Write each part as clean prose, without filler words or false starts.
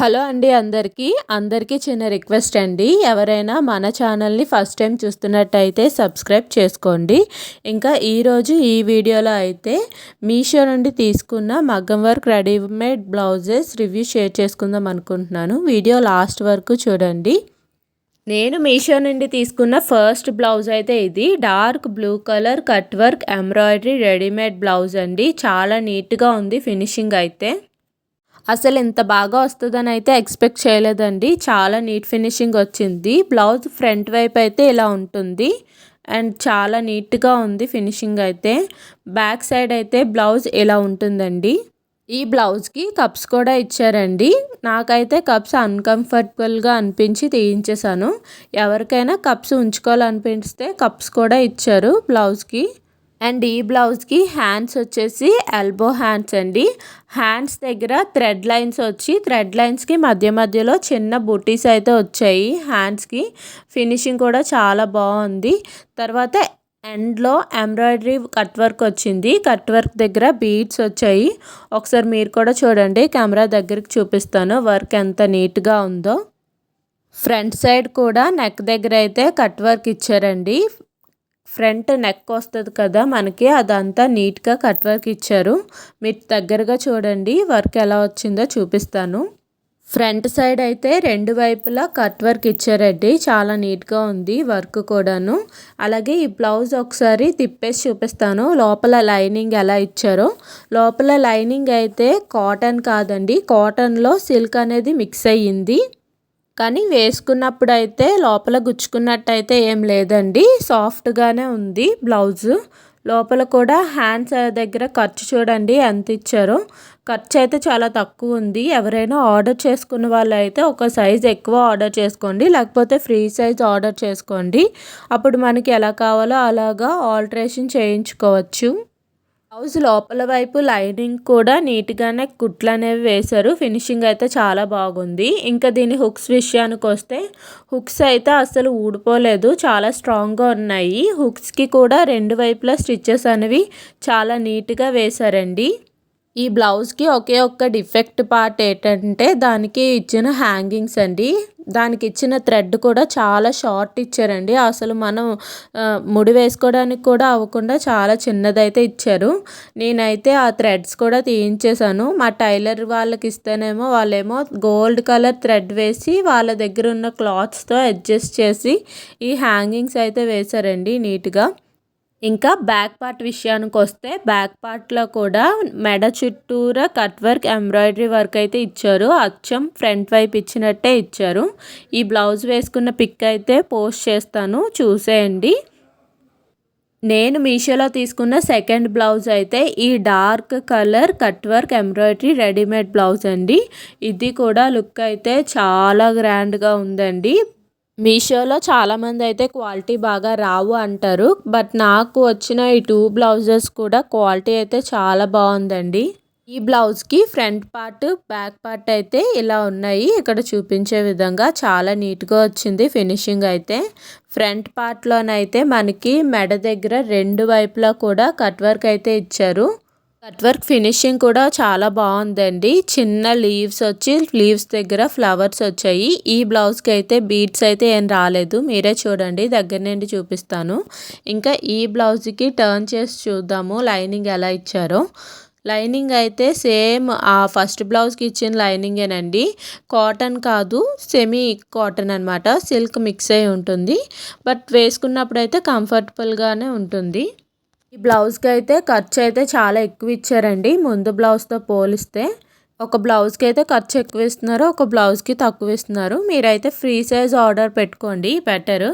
Hello అండి అందరికీ చిన్న రిక్వెస్ట్ అండి. ఎవరైనా మన ఛానల్ని ఫస్ట్ టైం చూస్తున్నట్టయితే సబ్స్క్రైబ్ చేసుకోండి. ఇంకా ఈరోజు ఈ వీడియోలో అయితే మీషో నుండి తీసుకున్న మగ్గం work readymade blouses review share చేసుకుందాం అనుకుంటున్నాను. వీడియో లాస్ట్ వరకు చూడండి. నేను మీషో నుండి తీసుకున్న ఫస్ట్ బ్లౌజ్ అయితే ఇది dark blue colour cut work embroidery readymade blouse అండి. చాలా నీట్గా ఉంది ఫినిషింగ్ అయితే. అసలు ఎంత బాగా వస్తుందని అయితే ఎక్స్పెక్ట్ చేయలేదండి. చాలా నీట్ ఫినిషింగ్ వచ్చింది. బ్లౌజ్ ఫ్రంట్ వైపు అయితే ఇలా ఉంటుంది అండ్ చాలా నీట్గా ఉంది ఫినిషింగ్ అయితే. బ్యాక్ సైడ్ అయితే బ్లౌజ్ ఇలా ఉంటుందండి. ఈ బ్లౌజ్కి కప్స్ కూడా ఇచ్చారండి. నాకైతే కప్స్ అన్కంఫర్టబుల్గా అనిపించి తీయించేశాను. ఎవరికైనా కప్స్ ఉంచుకోవాలనిపిస్తే కప్స్ కూడా ఇచ్చారు బ్లౌజ్కి. అండ్ ఈ బ్లౌజ్కి హ్యాండ్స్ వచ్చేసి ఎల్బో హ్యాండ్స్ అండి. హ్యాండ్స్ దగ్గర థ్రెడ్ లైన్స్ వచ్చి థ్రెడ్ లైన్స్కి మధ్యలో చిన్న బూటీస్ అయితే వచ్చాయి హ్యాండ్స్కి. ఫినిషింగ్ కూడా చాలా బాగుంది. తర్వాత ఎండ్లో ఎంబ్రాయిడరీ కట్ వర్క్ వచ్చింది. కట్ వర్క్ దగ్గర బీడ్స్ వచ్చాయి. ఒకసారి మీరు కూడా చూడండి, కెమెరా దగ్గరికి చూపిస్తాను వర్క్ ఎంత నీట్గా ఉందో. ఫ్రంట్ సైడ్ కూడా నెక్ దగ్గర అయితే కట్ వర్క్ ఇచ్చారండి. ఫ్రంట్ నెక్ వస్తుంది కదా మనకి, అదంతా నీట్గా కట్ వర్క్ ఇచ్చారు. మీరు దగ్గరగా చూడండి వర్క్ ఎలా వచ్చిందో చూపిస్తాను. ఫ్రంట్ సైడ్ అయితే రెండు వైపులా కట్ వర్క్ ఇచ్చారండి. చాలా నీట్గా ఉంది వర్క్ కూడాను. అలాగే ఈ బ్లౌజ్ ఒకసారి తిప్పేసి చూపిస్తాను లోపల లైనింగ్ ఎలా ఇచ్చారో. లోపల లైనింగ్ అయితే కాటన్ కాదండి, కాటన్లో సిల్క్ అనేది మిక్స్ అయ్యింది. కానీ వేసుకున్నప్పుడు అయితే లోపల గుచ్చుకున్నట్టయితే ఏం లేదండి, సాఫ్ట్గానే ఉంది బ్లౌజ్. లోపల కూడా హ్యాండ్స్ దగ్గర ఖర్చు చూడండి ఎంత ఇచ్చారో. ఖర్చు అయితే చాలా తక్కువ ఉంది. ఎవరైనా ఆర్డర్ చేసుకున్న వాళ్ళు అయితే ఒక సైజ్ ఎక్కువ ఆర్డర్ చేసుకోండి, లేకపోతే ఫ్రీ సైజ్ ఆర్డర్ చేసుకోండి. అప్పుడు మనకి ఎలా కావాలో అలాగా ఆల్టరేషన్ చేయించుకోవచ్చు. బ్లౌజ్ లోపల వైపు లైనింగ్ కూడా నీట్గానే కుట్లు అనేవి వేశారు. ఫినిషింగ్ అయితే చాలా బాగుంది. ఇంకా దీని హుక్స్ విషయానికి వస్తే హుక్స్ అయితే అసలు ఊడిపోలేదు, చాలా స్ట్రాంగ్గా ఉన్నాయి. హుక్స్కి కూడా రెండు వైపులా స్టిచ్చెస్ అనేవి చాలా నీట్గా వేశారండి. ఈ బ్లౌజ్కి ఒకే ఒక్క డిఫెక్ట్ పార్ట్ ఏంటంటే దానికి ఇచ్చిన హ్యాంగింగ్స్ అండి. దానికి ఇచ్చిన థ్రెడ్ కూడా చాలా షార్ట్ ఇచ్చారండి. అసలు మనం ముడి వేసుకోవడానికి కూడా అవ్వకుండా చాలా చిన్నదైతే ఇచ్చారు. నేనైతే ఆ థ్రెడ్స్ కూడా తీయించేశాను. మా టైలర్ వాళ్ళకి ఇస్తేనేమో వాళ్ళేమో గోల్డ్ కలర్ థ్రెడ్ వేసి వాళ్ళ దగ్గర ఉన్న క్లాత్స్తో అడ్జస్ట్ చేసి ఈ హ్యాంగింగ్స్ అయితే వేశారండి నీట్గా. ఇంకా బ్యాక్ పార్ట్ విషయానికి వస్తే బ్యాక్ పార్ట్లో కూడా మెడ చుట్టూరా కట్ వర్క్ ఎంబ్రాయిడరీ వర్క్ అయితే ఇచ్చారు. అచ్చం ఫ్రంట్ వైపు ఇచ్చినట్టే ఇచ్చారు. ఈ బ్లౌజ్ వేసుకున్న పిక్ అయితే పోస్ట్ చేస్తాను, చూసేయండి. నేను మీషోలో తీసుకున్న సెకండ్ బ్లౌజ్ అయితే ఈ dark colour cut work embroidery readymade blouse అండి. ఇది కూడా లుక్ అయితే చాలా గ్రాండ్గా ఉందండి. మీషోలో చాలామంది అయితే క్వాలిటీ బాగా రావు అంటారు, బట్ నాకు వచ్చిన ఈ 2 బ్లౌజెస్ కూడా క్వాలిటీ అయితే చాలా బాగుందండి. ఈ బ్లౌజ్కి ఫ్రంట్ పార్ట్ బ్యాక్ పార్ట్ అయితే ఇలా ఉన్నాయి. ఇక్కడ చూపించే విధంగా చాలా నీట్గా వచ్చింది ఫినిషింగ్ అయితే. ఫ్రంట్ పార్ట్లోనైతే మనకి మెడ దగ్గర రెండు వైపులా కూడా కట్ వర్క్ అయితే ఇచ్చారు. కట్ వర్క్ ఫినిషింగ్ కూడా చాలా బాగుందండి. చిన్న లీవ్స్ వచ్చి లీవ్స్ దగ్గర ఫ్లవర్స్ వచ్చాయి. ఈ బ్లౌజ్కి అయితే బీడ్స్ అయితే ఏం రాలేదు, మీరే చూడండి, దగ్గర నుండి చూపిస్తాను. ఇంకా ఈ బ్లౌజ్కి టర్న్ చేసి చూద్దాము లైనింగ్ ఎలా ఇచ్చారో. లైనింగ్ అయితే సేమ్ ఆ ఫస్ట్ బ్లౌజ్కి ఇచ్చిన లైనింగేనండి. కాటన్ కాదు, సెమీ కాటన్ అనమాట, సిల్క్ మిక్స్ అయి ఉంటుంది. బట్ వేసుకున్నప్పుడు అయితే కంఫర్టబుల్గానే ఉంటుంది. ఈ బ్లౌజ్కి అయితే ఖర్చు అయితే చాలా ఎక్కువ ఇచ్చారండి ముందు బ్లౌజ్తో పోలిస్తే. ఒక బ్లౌజ్కి అయితే ఖర్చు ఎక్కువ ఇస్తున్నారు, ఒక బ్లౌజ్కి తక్కువ ఇస్తున్నారు. మీరైతే ఫ్రీ సైజ్ ఆర్డర్ పెట్టుకోండి బెటర్.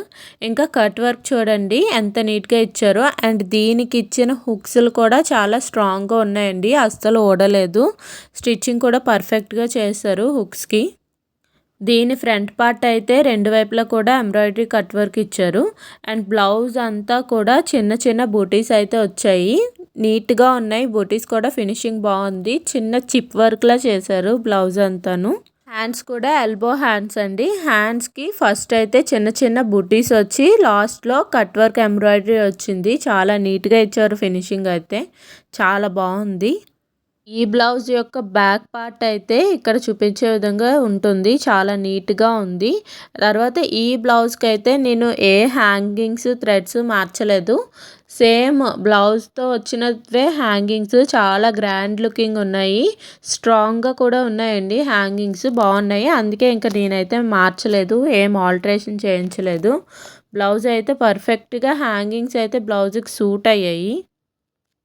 ఇంకా కట్ వర్క్ చూడండి ఎంత నీట్గా ఇచ్చారో. అండ్ దీనికి ఇచ్చిన హుక్స్లు కూడా చాలా స్ట్రాంగ్గా ఉన్నాయండి, అస్సలు ఓడలేదు. స్టిచ్చింగ్ కూడా పర్ఫెక్ట్గా చేశారు హుక్స్కి. దీని ఫ్రంట్ పార్ట్ అయితే రెండు వైపులా కూడా ఎంబ్రాయిడరీ కట్ వర్క్ ఇచ్చారు. అండ్ బ్లౌజ్ అంతా కూడా చిన్న చిన్న బూటీస్ అయితే వచ్చాయి, నీట్గా ఉన్నాయి. బూటీస్ కూడా ఫినిషింగ్ బాగుంది. చిన్న చిప్ వర్క్లా చేశారు బ్లౌజ్ అంతాను. హ్యాండ్స్ కూడా ఎల్బో హ్యాండ్స్ అండి. హ్యాండ్స్కి ఫస్ట్ అయితే చిన్న చిన్న బూటీస్ వచ్చి లాస్ట్లో కట్ వర్క్ ఎంబ్రాయిడరీ వచ్చింది. చాలా నీట్గా ఇచ్చారు ఫినిషింగ్ అయితే, చాలా బాగుంది. ఈ బ్లౌజ్ యొక్క బ్యాక్ పార్ట్ అయితే ఇక్కడ చూపించే విధంగా ఉంటుంది. చాలా నీట్‌గా ఉంది. తర్వాత ఈ బ్లౌజ్‌కి అయితే నేను ఏ హ్యాంగింగ్స్, థ్రెడ్స్ మార్చలేదు. సేమ్ బ్లౌజ్‌తో వచ్చినవే హ్యాంగింగ్స్ చాలా గ్రాండ్ లుకింగ్ ఉన్నాయి. స్ట్రాంగ్‌గా కూడా ఉన్నాయండి హ్యాంగింగ్స్ బాగున్నాయి. అందుకే ఇంకా నేనైతే మార్చలేదు. ఏం ఆల్టరేషన్ చేయించలేదు. బ్లౌజ్ అయితే పర్ఫెక్ట్‌గా హ్యాంగింగ్స్ అయితే బ్లౌజ్‌కి సూట్ అయ్యాయి.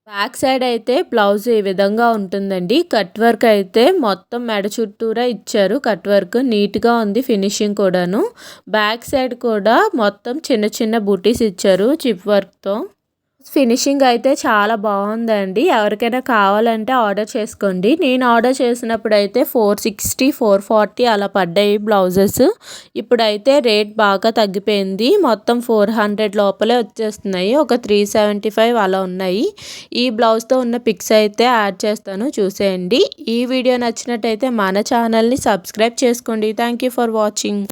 బ్యాక్ సైడ్ అయితే బ్లౌజ్ ఈ విధంగా ఉంటుందండి. కట్ వర్క్ అయితే మొత్తం మెడ చుట్టూరా ఇచ్చారు. కట్ వర్క్ నీట్‌గా ఉంది ఫినిషింగ్ కూడాను. బ్యాక్ సైడ్ కూడా మొత్తం చిన్న చిన్న బూటీస్ ఇచ్చారు చిప్ వర్క్‌తో. ఫినిషింగ్ అయితే చాలా బాగుందండి. ఎవరికైనా కావాలంటే ఆర్డర్ చేసుకోండి. నేను ఆర్డర్ చేసినప్పుడు అయితే 460, 440 అలా పడ్డాయి బ్లౌజెస్. ఇప్పుడైతే రేట్ బాగా తగ్గిపోయింది. మొత్తం 400 లోపలే వచ్చేస్తున్నాయి. ఒక 375 అలా ఉన్నాయి. ఈ బ్లౌజ్తో ఉన్న పిక్స్ అయితే యాడ్ చేస్తాను చూసేయండి. ఈ వీడియో నచ్చినట్టయితే మన ఛానల్ని సబ్స్క్రైబ్ చేసుకోండి. Thank you for watching.